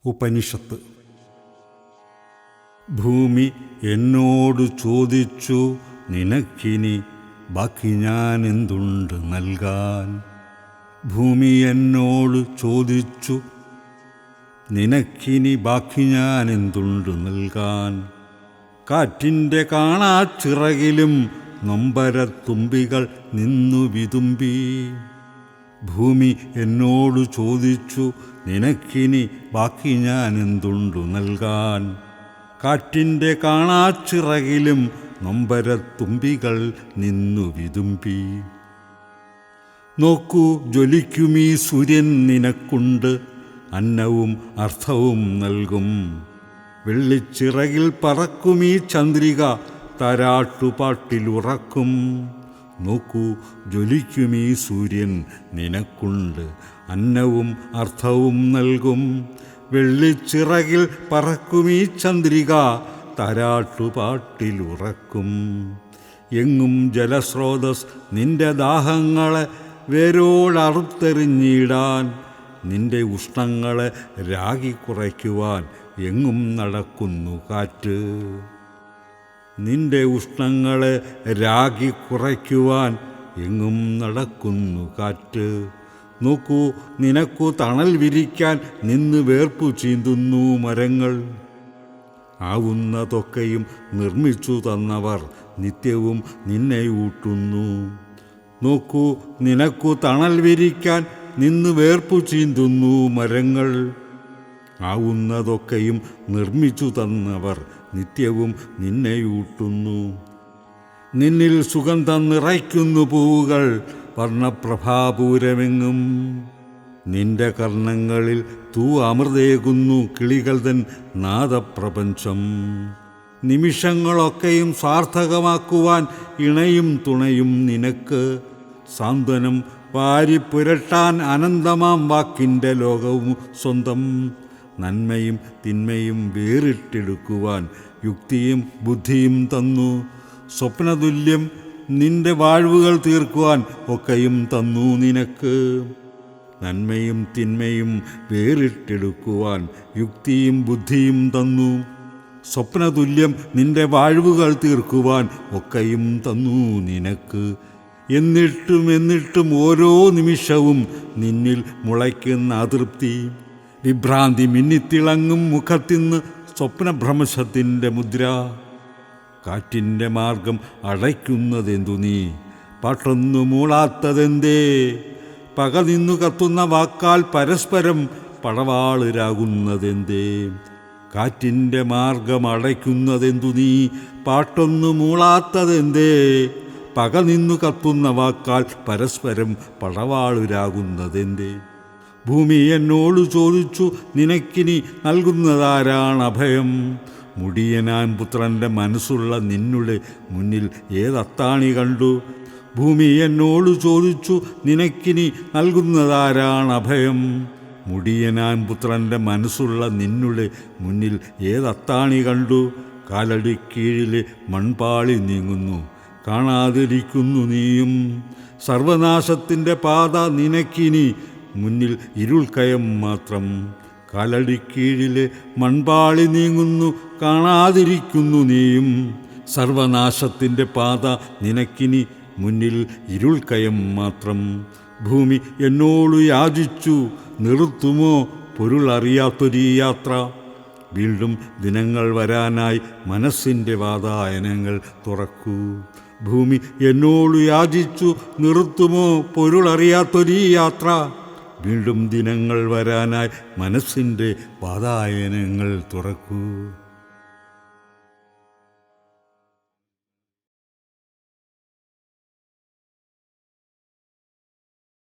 ഉപനിഷത്ത്. ഭൂമി എന്നോട് ചോദിച്ചു, നിനക്കിനി ബാക്കി ഞാൻ എന്തുണ്ട് നൽകാൻ. ഭൂമി എന്നോട് ചോദിച്ചു, നിനക്കിനി ബാക്കി ഞാൻ എന്തുണ്ട് നൽകാൻ. കാറ്റിൻ്റെ കാണാച്ചിറകിലും നൊമ്പരത്തുമ്പികൾ നിന്നു വിതുമ്പി. ഭൂമി എന്നോട് ചോദിച്ചു, നിനക്കിനി ബാക്കി ഞാൻ എന്തുണ്ടു നൽകാൻ. കാറ്റിൻ്റെ കാണാച്ചിറകിലും നൊമ്പരത്തുമ്പികൾ നിന്നു വിതുമ്പി. നോക്കൂ, ജ്വലിക്കുമീ സൂര്യൻ നിനക്കുണ്ട്, അന്നവും അർത്ഥവും നൽകും. വെള്ളിച്ചിറകിൽ പറക്കുമീ ചന്ദ്രിക, താരാട്ടുപാട്ടിലുറക്കും. നോക്കൂ, ജ്വലിക്കുമീ സൂര്യൻ നിനക്കുണ്ട്, അന്നവും അർത്ഥവും നൽകും. വെള്ളിച്ചിറകിൽ പറക്കുമീ ചന്ദ്രിക, താരാട്ടുപാട്ടിലുറക്കും. എങ്ങും ജലസ്രോതസ് നിന്റെ ദാഹങ്ങളെ വേരോടറുത്തെറിഞ്ഞിടാൻ. നിന്റെ ഉഷ്ണങ്ങളെ രാഗി കുറയ്ക്കുവാൻ എങ്ങും നടക്കുന്നു കാറ്റ്. നിന്റെ ഉഷ്ണങ്ങളെ രാഗി കുറയ്ക്കുവാൻ എങ്ങും നടക്കുന്നു കാറ്റ്. നോക്കൂ, നിനക്കു തണൽ വിരിക്കാൻ നിന്ന് വേർപ്പു ചീന്തുന്നു മരങ്ങൾ. ആവുന്നതൊക്കെയും നിർമ്മിച്ചു തന്നവർ നിത്യവും നിന്നെ ഊട്ടുന്നു. നോക്കൂ, നിനക്കു തണൽ വിരിക്കാൻ നിന്ന് വേർപ്പു ചീന്തുന്നു മരങ്ങൾ. ആവുന്നതൊക്കെയും നിർമ്മിച്ചു തന്നവർ നിത്യവും നിന്നെ ഊട്ടുന്നു. നിന്നിൽ സുഗന്ധം നിറയ്ക്കുന്നു പൂവുകൾ വർണ്ണപ്രഭാപൂരമെങ്ങും. നിന്റെ കർണങ്ങളിൽ അമൃതേകുന്നു കിളികൾ തൻ നാദപ്രപഞ്ചം. നിമിഷങ്ങളൊക്കെയും സാർത്ഥകമാക്കുവാൻ ഇണയും തുണയും നിനക്ക്. സാന്ത്വനം വാരിപ്പുരട്ടാൻ അനന്തമാം വാക്കിൻ്റെ ലോകവും സ്വന്തം. നന്മയും തിന്മയും വേറിട്ടെടുക്കുവാൻ യുക്തിയും ബുദ്ധിയും തന്നു. സ്വപ്നതുല്യം നിന്റെ വാഴ്വുകൾ തീർക്കുവാൻ ഒക്കെയും തന്നു നിനക്ക്. നന്മയും തിന്മയും വേറിട്ടെടുക്കുവാൻ യുക്തിയും ബുദ്ധിയും തന്നു. സ്വപ്നതുല്യം നിന്റെ വാഴ്വുകൾ തീർക്കുവാൻ ഒക്കെയും തന്നു നിനക്ക്. എന്നിട്ടും ഓരോ നിമിഷവും നിന്നിൽ മുളയ്ക്കുന്ന അതൃപ്തി. വിഭ്രാന്തി മിന്നിത്തിളങ്ങും മുഖത്തിന്ന് സ്വപ്നഭ്രംശത്തിൻ്റെ മുദ്ര. കാറ്റിൻ്റെ മാർഗം അടയ്ക്കുന്നതെന്തു നീ, പാട്ടൊന്നു മൂളാത്തതെന്തേ. പക നിന്നു കത്തുന്ന വാക്കാൽ പരസ്പരം പടവാളിരാകുന്നതെന്തേ. കാറ്റിൻ്റെ മാർഗം അടയ്ക്കുന്നതെന്തു നീ, പാട്ടൊന്നു മൂളാത്തതെന്തേ. പക നിന്നു കത്തുന്ന വാക്കാൽ പരസ്പരം പടവാളിരാകുന്നതെന്തേ. ഭൂമി എന്നോട് ചോദിച്ചു, നിനക്കിനി നൽകുന്നതാരാണ് അഭയം. മുടിയനാൻ പുത്രൻ്റെ മനസ്സുള്ള നിന്നുടെ മുന്നിൽ ഏതത്താണി കണ്ടു. ഭൂമി എന്നോട് ചോദിച്ചു, നിനക്കിനി നൽകുന്നതാരാണ് അഭയം. മുടിയനാൻ പുത്രൻ്റെ മനസ്സുള്ള നിന്നുടെ മുന്നിൽ ഏതത്താണി കണ്ടു. കാലടിക്കീഴിലെ മൺപാളി നീങ്ങുന്നു, കാണാതിരിക്കുന്നു നീയും. സർവനാശത്തിൻ്റെ പാത നിനക്കിനി മുന്നിൽ ഇരുൾക്കയം മാത്രം. കാലടിക്കീഴിലെ മൺപാളി നീങ്ങുന്നു, കാണാതിരിക്കുന്നു നീയും. സർവനാശത്തിൻ്റെ പാത നിനക്കിനി മുന്നിൽ ഇരുൾക്കയം മാത്രം. ഭൂമി എന്നോട് യാചിച്ചു, നിർത്തുമോ പൊരുളറിയാത്തൊരീ യാത്ര. വീണ്ടും ദിനങ്ങൾ വരാനായി മനസ്സിൻ്റെ വാതായനങ്ങൾ തുറക്കൂ. ഭൂമി എന്നോട് യാചിച്ചു, നിർത്തുമോ പൊരുളറിയാത്തൊരീ യാത്ര. വീണ്ടും ദിനങ്ങൾ വരാനായി മനസ്സിൻ്റെ വാതായനങ്ങൾ തുറക്കൂ.